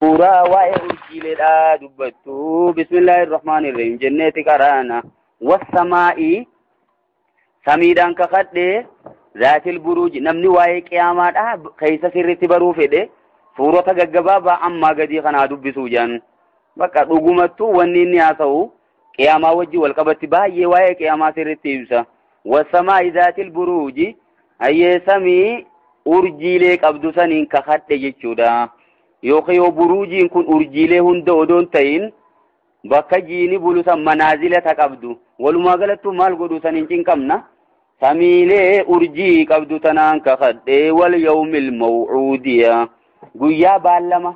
سورة وإرجيل دبتو بسم الله الرحمن الرحيم جنة قرانا والسماء سميدان كخد ذات البروج نمني واي قيامات كيس سرت بروفده سورة غغبابا اما غدي خنا دبسو جان بقى دغمتو ونين ياسو قياما وجي والقبت باي واي قياما سرت يبسا والسماء ذات البروج اي سمي urjiilee qabdu saniin kakadhe jechuudha yookiin buruujiin kun urjiilee hunda odoon ta'in bakka jiini bulusan manaazila ta qabdu walumaa galattu maal godhu saniin cinqamna samiilee urjii qabdu tanaan kakadhe wal yawmil maw'uudiya guyyaa baallama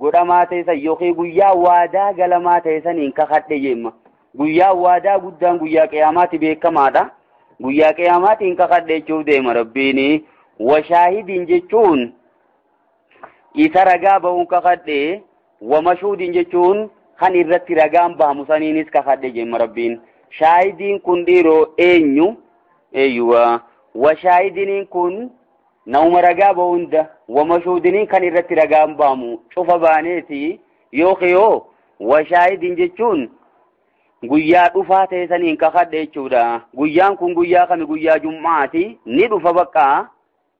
godhamaa ta'e yookiin guyyaa waadaa galamaa ta'e saniin kakadhe jemma guyyaa waadaa guddaan guyyaa qiyaamaati beekamaadha guyyaa qiyaamaatiin kakadhe jechuuf deema rabbiini وشاهد جتون إسرقا بون كخده ومشهود جتون خان إرت رقام بامسانينيس كخده جم ربين شاهدين كنديرو أيوة وشاهدين كن نوم رقا بون ده ومشهودين خان إرت رقام بامو شوف بانيتي يوخيو وشاهدين جتون guyyaa dhufaa ta'e saniin kakadhe jechuudha guyyaan kun guyyaa kami guyyaa jummaati ni dhufa bakka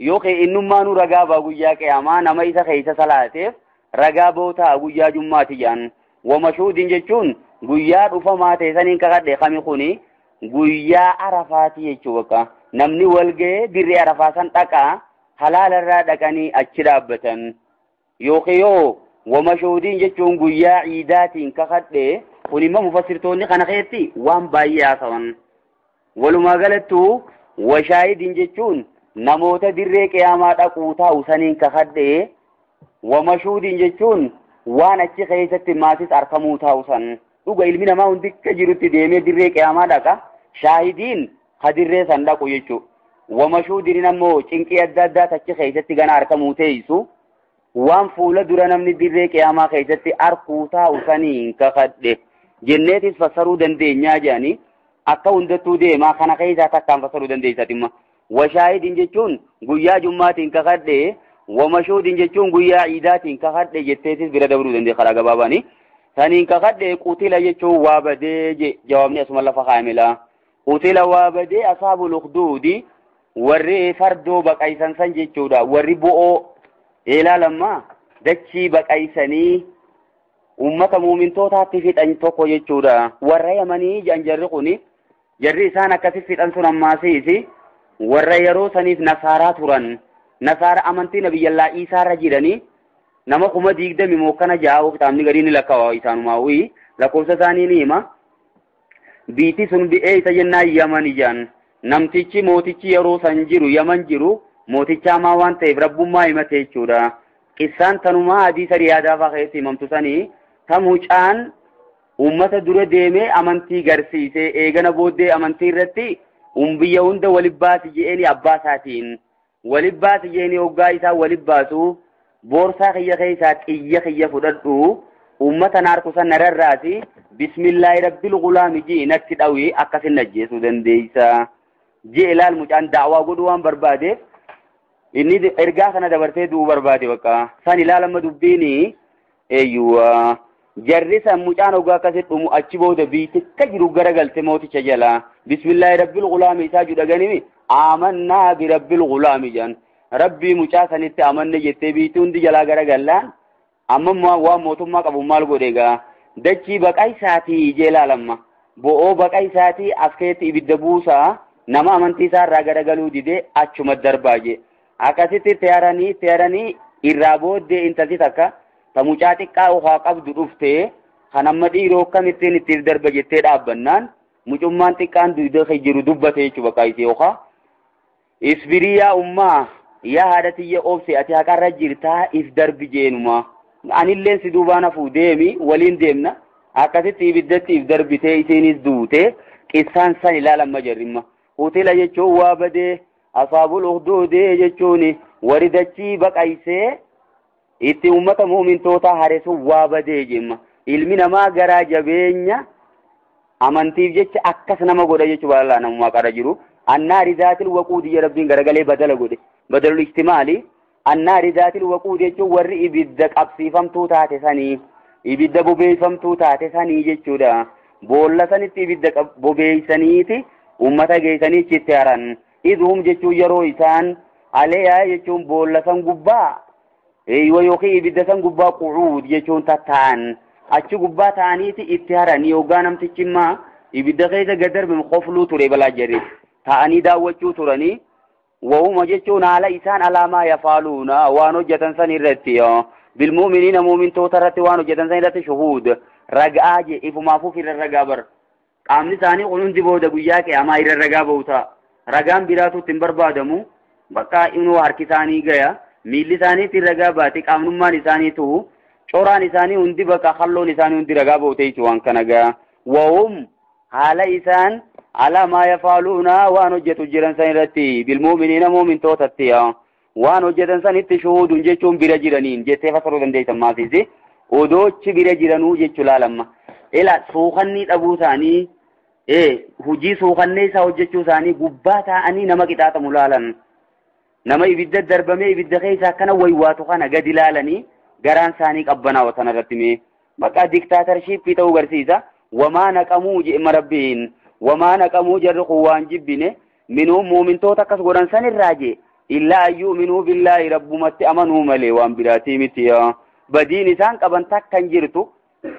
yookiin innummaanu ragaa baa guyyaa qiyaamaa nama isa keessa salaateef ragaa boota guyyaa jummaati jaan wamashuudin jechuun guyyaa dhufamaa ta'e saniin kakadhe kami kuni guyyaa arafaati jechuu bakka namni walga'ee dirree arafaa san dhaqaa halaalarraa dhaqanii achi dhaabbatan yookiin yoo wamashuudin jechuun guyyaa ciidaatiin kakadhe kunimma mufassirtoonni kana keessatti waan baay'ee haasawan walumaa galattu washaahidin jechuun namoota dirree qiyaamaa dhaquu taa'u saniin kakadhe wamashuudin jechuun waan achi keessatti maatis argamuu taa'u san dhuga ilmi namaa hundi akka jirutti deemee dirree qiyaamaa dhaqa shaahidiin ha dirree san dhaqu jechuu wamashuudin ammoo cinqii adda addaa achi keessatti gana argamuu teessu waan fuula dura namni dirree qiyaamaa keessatti arkuu taa'u saniin kakadhe jenneetis fassaruu dandeenyaa jedhanii akka hundattuu deemaa kana keessaa takkaan fassaruu dandeessatimma washaahidin jechuun guyyaa jummaatiin kakadhe wamashuudin jechuun guyyaa ciidaatiin kakadhe jetteetis bira dabruu dandeenya karaa gabaabaanii saniin kakadhe qutila jechuun waa badee jawaabni asuma lafa kaamila qutila waa badee asaabul ukhduudi warri fardoo baqaysan san jechuudha warri bo'oo ilaalammaa dachii baqaysanii ummata muumintootaatti fixan tokko jechuudha warra yamanii jedhan jarri kuni jarri isaan akkasi fixan sun ammaasiisi warra yeroo saniif nasaaraa turan nasaara amantii nabiyyallaa Iisaarra jiranii nama 20 moo kana jaa'u kitaabni gariin lakkaawaa isaanumaawii lakkoofsa isaanii ni hima biitii sun bi'ee isa jennaan yaman ijaan namtichi mootichi yeroo san jiru yaman jiru mooticha maa waan ta'eef rabbummaa himate jechuudha qissaan tanumaa hadiisa riyaadaa fa'aa keessatti himamtu sanii tamucaan ummata dura deemee amantii garsiisee eegana booddee amantii irratti biyya hunda walibbaasi jeeni abbaa isaatiin walibbaasi jeeni hoggaa isaa walibbaasu boorsaa kiyya keessaa xiyya kiyya fudhadhu ummata naarkusan nararraasi bismillaahi rabbil gulaami jee natti dhawee akkasin ajjeesuu dandeeysa jee ilaal mucaan daawaa godhu waan barbaadeef inni ergaa kana dabartee du'uu barbaade bakka san ilaalama dubbiini eeyyuwa jarri san mucaan hoggaa akkasitti dhumu achi booda biitikka jiru garagalte mooticha jala bismillaahi rabbil gulaami isaa judhaganimi amannaa bi rabbil gulaami jan rabbii mucaa sanitti amanne jettee biitii hundi jalaa garagallaan amma waan mootummaa qabu maal godheegaa dachii baqaa isaatii jee ilaalamma bo'oo baqaa isaatii as keessatti ibidda buusaa nama amantii isaa irraa garagaluu didee achuma darbaa jee akkasitti teeranii irraa booddee intalti takka ta mucaa xiqqaa ofaa qabdu dhuftee kan amma dhiiroo akkamittiin ittiif darba jettee dhaabbannaan mucummaan xiqqaan duudaa jiru dubbate jechuu bakka isee okaa isbiriyaa ummaa yaa haadha tiyya obse ati haqarra jirtaa if darbi jeenuma anilleen si duubaan hafuu deemi waliin deemna akkasitti ibiddatti if darbitee isiinis duute qissaan san ilaalamma jarrimma hutila jechuun waa badee asaabul ukhduudi jechuun warri dachii baqaysee itti ummata muumintootaa hareessu waa badee jemma ilmi namaa garaa jabeenya amantiif jecha akkas nama godha jechuu bal'aa namummaa qara jiru annaari zaatil waquudi rabbiin garagalee badala godhe badalul ihtimaali النار ذات الوقود يجو ور إبدا قبسيفم توتاتي سني إبدا بوبيفم توتاتي سني يجو دا بولا سنتي إبدا بوبي سنيتي أمتا جيساني چتياران إذهم جيشو يرو إسان عليها يجون بولا سن قبا ايوه يوكي إبدا سن قبا قعود يجون تتان أچو قبا تانيتي اتياران يوغانم تچما إبدا غيزا قدر بمخفلو تري بلا جري تاني داوچو تراني وهم جيشون على إسان على ما يفعلون وانو جتن سن الرتي بالمؤمنين مؤمن توترت وانو جتن سن الرتي شهود رقاجي إفو مافو في الرقابر qaamni isaanii qunuunti booda guyyaa qiyaamaa irra ragaa ba'uuta ragaan biraatu ittiin barbaadamu bakka inuu harki isaanii gaya miilli isaaniitti ragaa baate qaamnummaan isaaniitu coraan isaanii hundi bakka halloon isaanii hundi ragaa ba'ute waan kana gaya wahum haala isaan ala maa yafaaluuna waan hojjetu jiran san irratti bilmuuminiina muumintootatti waan hojjetan sanitti shuhuudun jechuun bira jiraniin jettee fasaruu dandeessan maasiisi odoochi bira jiranuu jechuu laalamma ila suukanni dhabuu isaanii hujii suukannee isaa hojjechuu isaanii gubbaa ta'anii nama qixaaxamu laalan nama ibidda darbamee ibidda keessa akkana waywaatu kana gadi laalanii garaan isaanii qabbanaa watan irratti mee maqaa diktaatarshipii ta'uu garsiisa wamaa naqamuu je'ima rabbiin wamaa naqamuu jarri kun waan jibbine minuu muumintoota akkas godhan san irraa jee illaa ayyuu minuu billaahi rabbumatti amanuu malee waan biraatii miti badiin isaan qaban takkan jirtu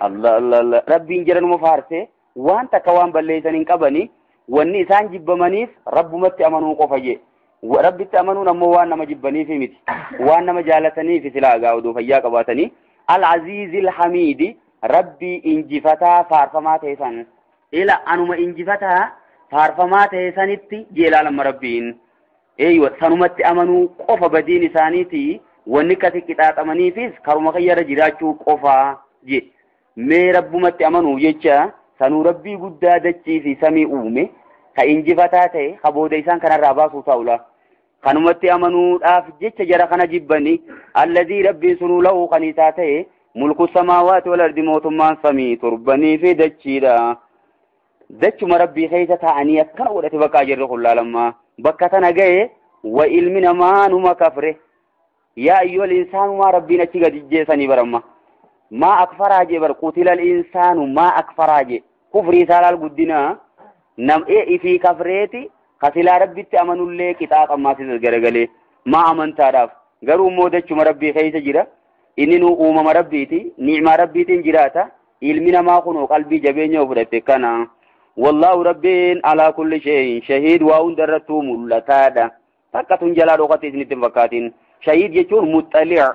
Allah rabbiin jiranuma faarsee waan takka waan balleessaniin qabani wanni isaan jibbamaniif rabbumatti amanuu qofa jee rabbitti amanuun ammoo waan nama jibbaniif miti waan nama jaalataniif silaa gaa'uduu fayyaa qabaatanii al-aziizil hamiidi rabbii injifataa faarfamaa ta'e san ila anuma injifataa faarfamaa ta'e sanitti jeelaalama rabbiin eeyyo sanumatti amanuu qofa badiin isaaniiti wanni kati qixaaxamaniifis karuma kayyarra jiraachuu qofa jee mee rabbumatti amanuu jecha sanuu rabbii guddaa dachii fi samii uume ka injifataa ta'e ka booda isaan kanarraa baasuu ta'ula kanumatti amanuudhaaf jecha jara kana jibbani alladii rabbiin sunuu lahu kaniisaa ta'e mulku samaawaati wal ardi mootummaan samii turbanii fi dachiidha dachuma rabbii keessa ta'anii akkana godhate bakkaa jirre kun laalammaa bakka tana ga'e wa ilmi namaa numa kafre yaa ayyuhal insaanu maa rabbiin achi gadi jeessanii baramma ما أكفر جبر قتل الإنسان ما أكفر جب كفري سالال قدنا نم إيه في كفرتي خسلا ربي تأمن الله كتاب ما تزجرجله ما أمن تعرف قالوا مودة شو مربي خيس جرا إنه أم مربي تي نعم ربي تنجراتا علمنا ما خنو قلبي جبين يوفرت كنا والله ربين على كل شيء شهيد وأندرتو ملتادا فكتون جلال وقتي نتفكاتين شهيد يجون مطلع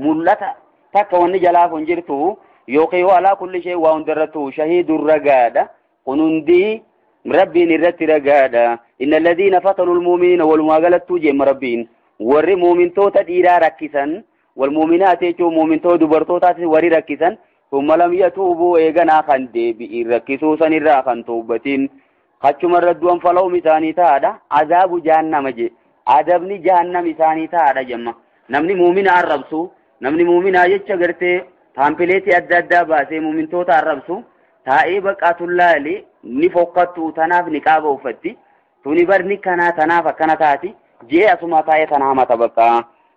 ملتا takka wanni jalaa kun jirtu yookiin ala kulli shay waa hundarratu shahiidur ragaadha kunundi rabbiin irratti ragaadha innal ladina fatanu almu'minina wal mu'agalatu jeema rabbiin warri mu'mintoota dhiiraa rakkisan wal mu'minaati jechuun mu'mintoota dubartootaas warri rakkisan thumma lam yatuubu eeganaa kan deebi'in rakkisuu sanirraa kan tawbatiin kachumarra du'an falawum isaanii taadha azaabu jahannama je adabni jahannam isaanii taadha jemma namni mu'mina arrabsu namni mu'minaa jecha gartee paampileetii adda addaa baasee mu'mintoota arrabsu taa'ee baqaatullaali ni fokkattu tanaaf ni qaaba uffatti tuni barni kanaa tanaaf akkana taati jee asuma taa'ee tanaa mata bakka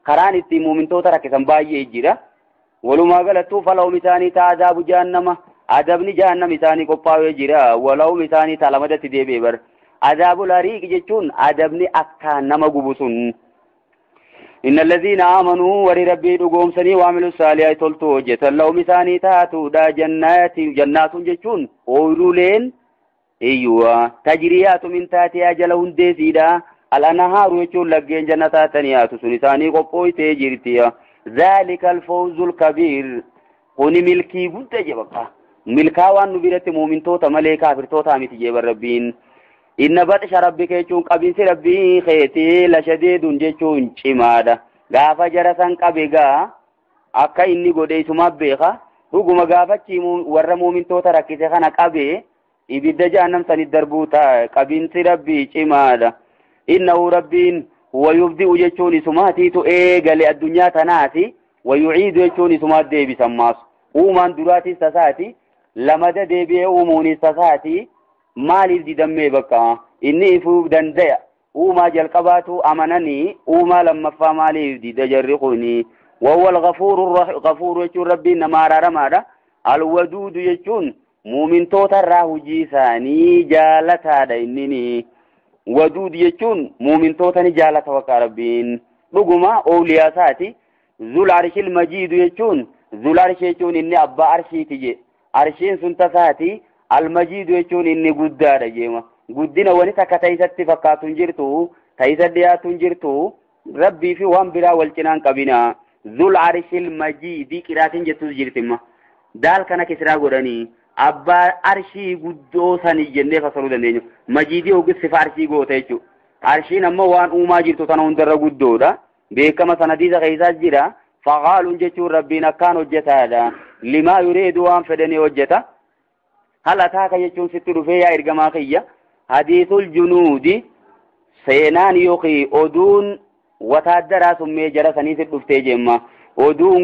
karaan itti mu'mintoota rakkisan baay'ee jira walumaa galattuu falawum isaanii ta'a azaabu jahannama adabni jahannam isaanii qophaa'ee jira walawum isaanii ta'a lamadatti deebi'e bar azaabul hariiq jechuun adabni akka nama gubu sun إن الذين آمنوا وربي دقوم سني وعملوا الصالحات تلتو جتن لهم ثاني تاتو دا جنات جتون أولولين أيوة تجريات من تاتي أجلهم ديسيدا الأنهار يجون لقين جنات تنيات سنساني قبوي تجرتيا ذلك الفوز الكبير قوني ملكي بنت جبقا ملكا وان نبيرت مؤمن توتا ملكا فرتوتا متجيب الربين إن بطش ربك يجون قبين ربي خيتي لشديد جيشون چمادا غافا جرسان قبيغا أكا إني قدي سماب بيخا رقم غافا چيمون ورمو من توتا ركيسي خانا قبي إبدا جانم سند دربوتا قبين ربي چمادا إنه ربين هو يبدئ جيشون سماتي تو إيغالي الدنيا تناتي ويعيد جيشون سمات دي بسماس uumaan duraatis tasaati lamada deebi'ee uumuunis tasaati maaliif didamee bakka inni ifuu dandaya وما جل قباتو أمنني وما لما فمالي دي دجرقني وهو الغفور غفور يجون ربي نمارا رمادا الودود يجون مؤمن توتا راهو جيساني جالتا دينيني ودود يجون مؤمن توتا جالتا وكاربين رقما أولياء ساتي ذو العرش المجيد يجون ذو العرش يجون إني أبا عرشي تجي عرشين سنتساتي المجيد يجون إني قدار جيما قدنا ونسا كتايسات فقاتون جرتو تايسات دياتون جرتو ربي في وان بلا والجنان قبنا ذو العرش المجيد كراتين جتو جرتما دال كان كسرا قراني أبا عرشي قدو ساني جنة فصلو دندينيو مجيدي وقت سفا عرشي قوتايشو عرشين أما وان اوما جرتو تنون در قدو دا بيكما سنديزة غيزات جرا فغالون جتو ربنا كانوا جتا لما يريد وان فدني وجتا هل أتاك يجون ستر فيها إرقما خيّة حديث الجنود سينان يوخي أدون وتادرا سمي جرى سنيس الدفتي جمع أدون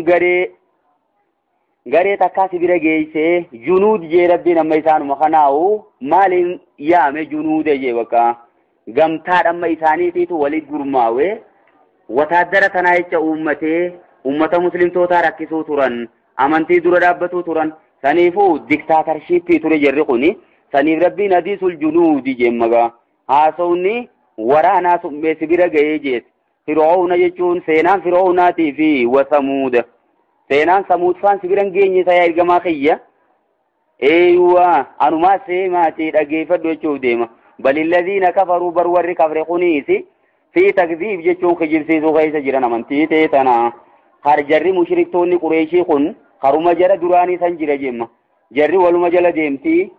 غري تكاسي برغيسي جنود جي ربنا ميسان مخناو مال يام جنود جي وكا غمتاد أما إساني تيتو ولد قرماوي وتادرا تنايش أمة مسلم توتا ركسو تران أمانتي دور دابتو تران سنيفو ديكتاترشيب توري جرقوني سنيف ربي نديس الجنود جمّا هاسوني ورانا سمي سبيرا جيجيت فرعون يجون سينان فرعوناتي في وثمود سينان ثمود فان سبيرا جيني سيا إرقما خيّة ايوا أنو ما سيماتي رقيفة دوچو ديما بل الذين كفروا برور كفرقونيسي في تكذيب جيشون خجل سيسو غيسا جرانا من تيتنا خارجر مشركتوني قريشي خن خرما جرى دراني سنجر جيما جري والما جل ديمتي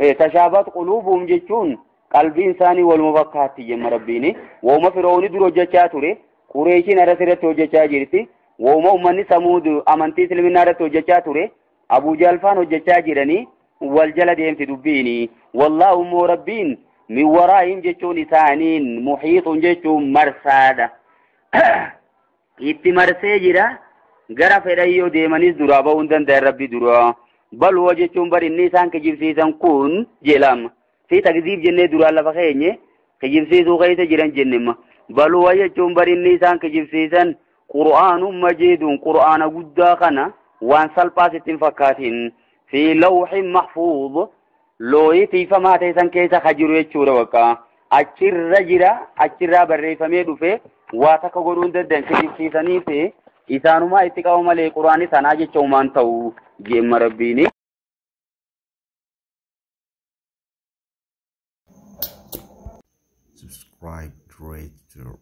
تشابهت قلوبهم جيشون قلب إنساني والمفكات جيما ربيني وما فرعوني درو جيشا توري قريشي نرسرتو جيشا جيرتي وما أمني سمود أمنتي سلمين نارتو جيشا توري أبو جالفان جيشا جيراني والجل ديمتي دبيني والله مو ربين من ورائهم جيشون ثانين محيط جيشون مرسادة اتمرسي جيرا غرا فدايو ديمانيس درا باوندن در ربي درا بل وجهون بر النسان كجيبسيسان كون جيلام في تكذيب جنة درا لفخيني كجيبسيسو غيث جيران جنما بل وجهون بر النسان كجيبسيسان قرآن مجيد قرآن قدا خنا وان سلباسة فكاتين في لوح محفوظ لويتي فما تيسان كيسا خجرو يجور وكا أجر جرا أجر بري فميدو في واتكا قرون دردن كجيبسيساني في إسانوما اتقاو ملي قرآني سناجي چومان تاو جيم ربيني subscribe to